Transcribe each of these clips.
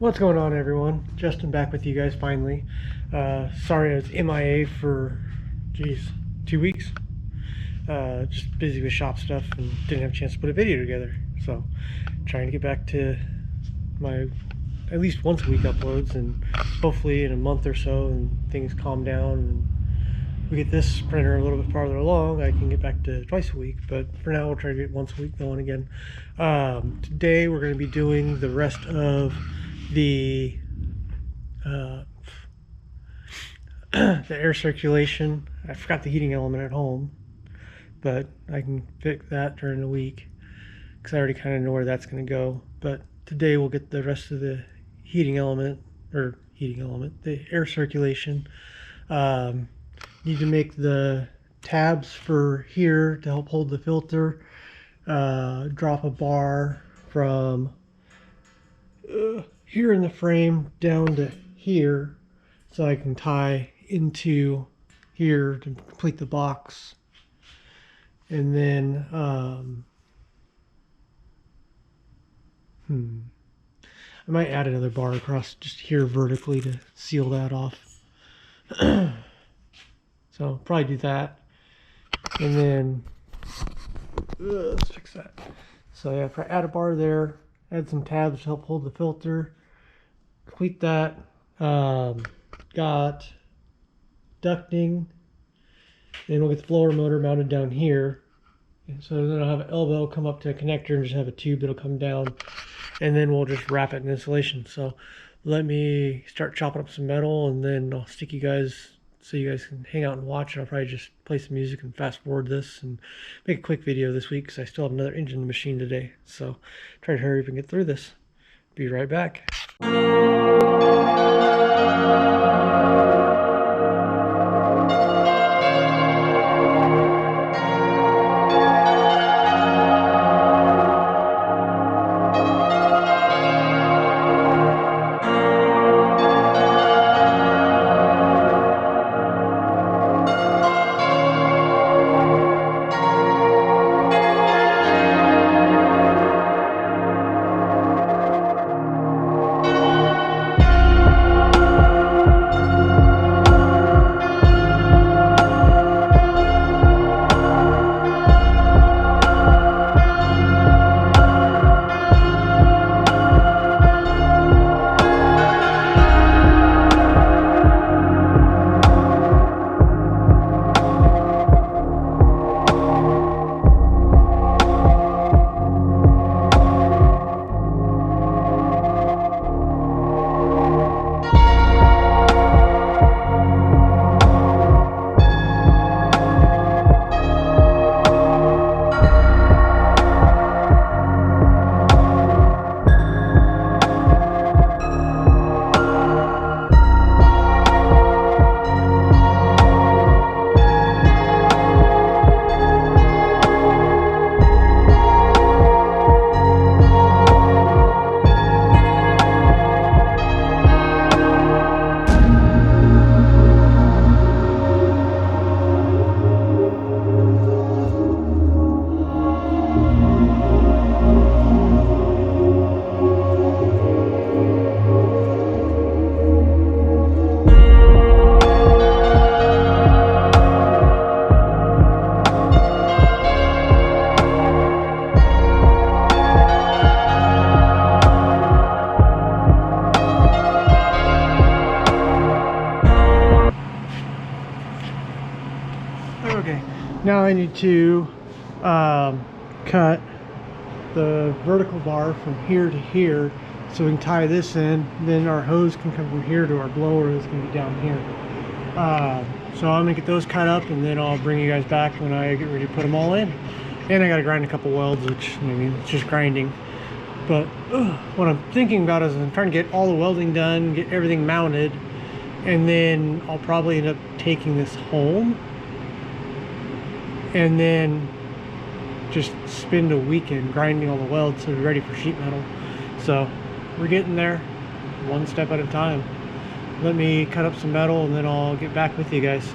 What's going on, everyone? Justin back with you guys finally. Sorry I was MIA for, 2 weeks. Just busy with shop stuff and didn't have a chance to put a video together. So, trying to get back to my at least once a week uploads, and hopefully in a month or so and things calm down and we get this printer a little bit farther along, I can get back to twice a week. But for now, we'll try to get once a week going again. Today we're going to be doing the rest of the air circulation. I forgot the heating element at home, but I can fix that during the week because I already kind of know where that's going to go. But today we'll get the rest of the the air circulation. Need to make the tabs for here to help hold the filter. Drop a bar from here in the frame down to here so I can tie into here to complete the box. And then I might add another bar across just here vertically to seal that off. So probably do that, and then let's fix that. So yeah, add a bar there, add some tabs to help hold the filter, complete that. Got ducting, and we'll get the blower motor mounted down here. And so then I'll have an elbow come up to a connector and just have a tube that'll come down, and then we'll just wrap it in insulation. So let me start chopping up some metal, and then I'll stick you guys so you guys can hang out and watch. And I'll probably just play some music and fast forward this and make a quick video this week because I still have another engine in the machine today. So try to hurry up and get through this. Be right back. Okay, now I need to cut the vertical bar from here to here so we can tie this in. Then our hose can come from here to our blower is going to be down here. So I'm going to get those cut up, and then I'll bring you guys back when I get ready to put them all in. And I got to grind a couple welds, which, I mean, it's just grinding. But what I'm thinking about is I'm trying to get all the welding done, get everything mounted, and then I'll probably end up taking this home and then just spend a weekend grinding all the welds so we're ready for sheet metal. So we're getting there one step at a time. Let me cut up some metal and then I'll get back with you guys.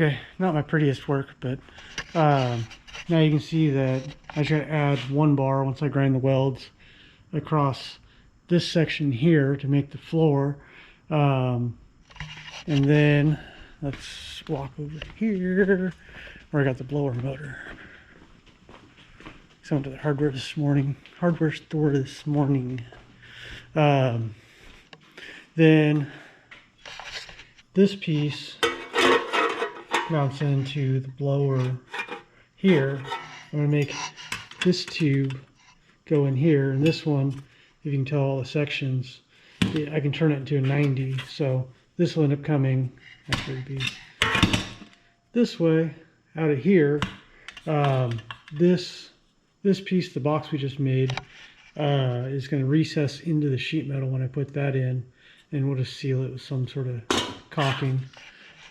Okay, not my prettiest work, but now you can see that I should add one bar once I grind the welds across this section here to make the floor. And then let's walk over here where I got the blower motor. So I went to the hardware store this morning. Then this piece mounts into the blower here. I'm going to make this tube go in here, and this one, if you can tell all the sections, I can turn it into a 90, so this will end up coming, actually be this way, out of here. This piece, the box we just made, is going to recess into the sheet metal when I put that in, and we'll just seal it with some sort of caulking.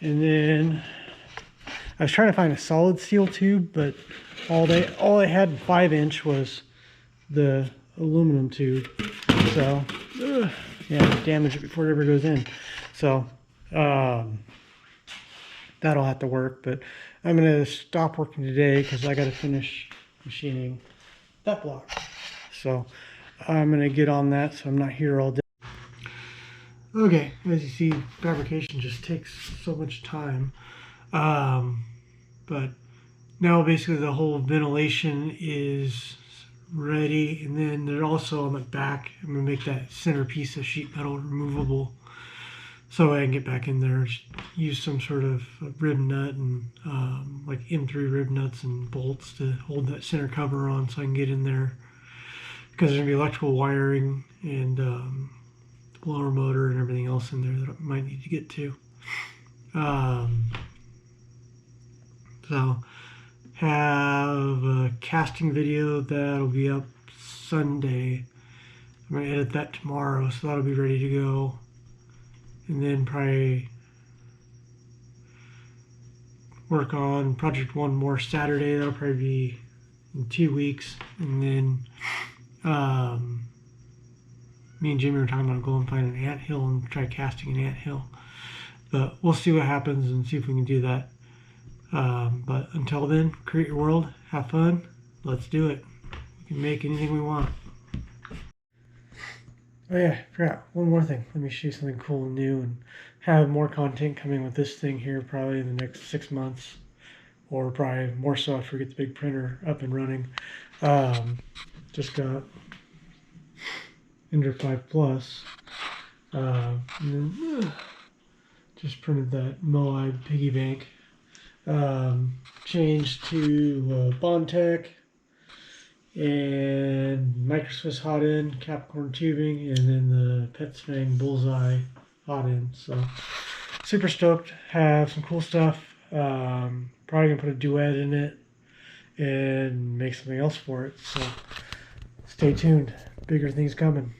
And then I was trying to find a solid steel tube, but all they had 5-inch was the aluminum tube. So yeah, damage it before it ever goes in. So that'll have to work. But I'm gonna stop working today because I got to finish machining that block. So I'm gonna get on that, so I'm not here all day. Okay, as you see, fabrication just takes so much time. But now basically the whole ventilation is ready, and then they're also on the back. I'm gonna make that center piece of sheet metal removable, so I can get back in there, use some sort of rib nut and like M3 rib nuts and bolts to hold that center cover on, so I can get in there, because there's gonna be electrical wiring and blower motor and everything else in there that I might need to get to. So have a casting video that'll be up Sunday. I'm gonna edit that tomorrow, so that'll be ready to go. And then probably work on project one more Saturday. That'll probably be in 2 weeks. And then me and Jimmy were talking about going and find an anthill and try casting an anthill. But we'll see what happens and see if we can do that. But until then, create your world, have fun, let's do it. We can make anything we want. Oh yeah, I forgot one more thing. Let me show you something cool and new, and have more content coming with this thing here probably in the next 6 months, or probably more so after we get the big printer up and running. Just got Ender 5 Plus, and then just printed that Moab piggy bank. Changed to Bondtech and Microswiss hot end, Capricorn tubing, and then the Petsfang Bullseye hot end. So super stoked. Have some cool stuff. Probably gonna put a duet in it and make something else for it. So stay tuned. Bigger things coming.